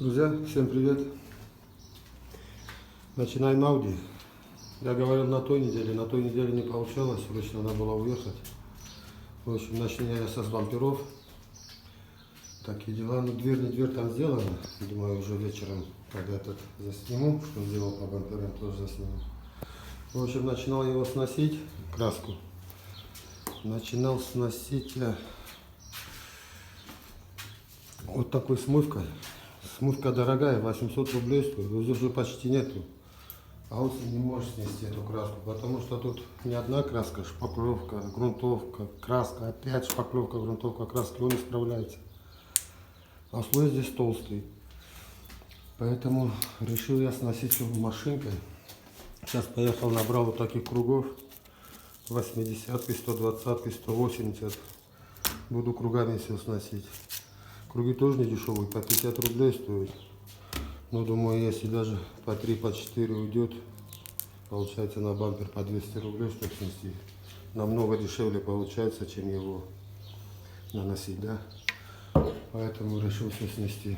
Друзья, всем привет! Начинаем Audi. Я говорил на той неделе не получалось, срочно надо было уехать. В общем, начиная с бамперов. Такие дела. Ну, дверь, не дверь там сделана. Думаю, уже вечером, когда этот засниму, что сделал по бамперам, тоже засниму. В общем, начинал его сносить, краску. Начинал сносить вот такой смывкой. Смывка дорогая, 800 рублей стоит, здесь уже почти нету. А он не может снести эту краску, потому что тут не одна краска, шпаклевка, грунтовка, краска, опять шпаклевка, грунтовка, краска, он не справляется. А слой здесь толстый. Поэтому решил я сносить его машинкой. Сейчас поехал, набрал вот таких кругов. 80-ки, 120-ки, 180. Буду кругами все сносить. Круги тоже не дешевые, по 50 рублей стоят. Но думаю, если даже по 3, по 4 уйдет, получается на бампер по 200 рублей, чтобы снести. Намного дешевле получается, чем его наносить, да? Поэтому решил все снести.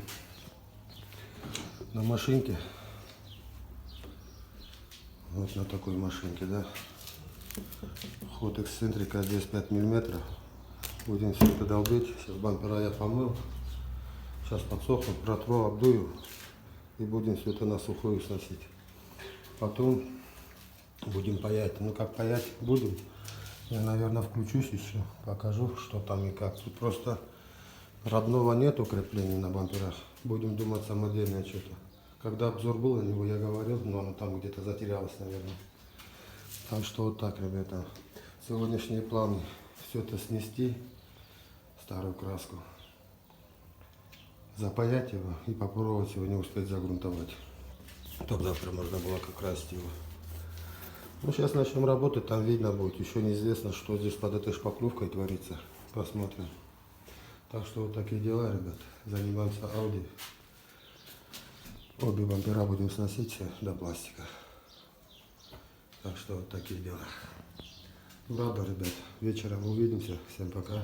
На машинке. Вот на такой машинке, да? Ход эксцентрика здесь 5 миллиметров. Будем все это долбить. Сейчас бампера я помыл. Сейчас подсохнут, протру, обдую. И будем все это на сухую сносить. Потом будем паять. Ну как паять будем. Я, наверное, включусь еще. Покажу, что там и как. Тут просто родного нет укрепления на бамперах. Будем думать самодельное что-то. Когда обзор был на него, я говорил, но оно там где-то затерялось, наверное. Так что вот так, ребята. Сегодняшние планы. Все это снести. Старую краску. Запаять его и попробовать его не успеть загрунтовать. Только завтра можно было как красить его. Ну, сейчас начнем работать, там видно будет. Еще неизвестно, что здесь под этой шпаклевкой творится. Посмотрим. Так что вот такие дела, ребят. Занимаемся Audi. Обе бампера будем сносить все до пластика. Так что вот такие дела. Ладно, ребят. Вечером увидимся. Всем пока.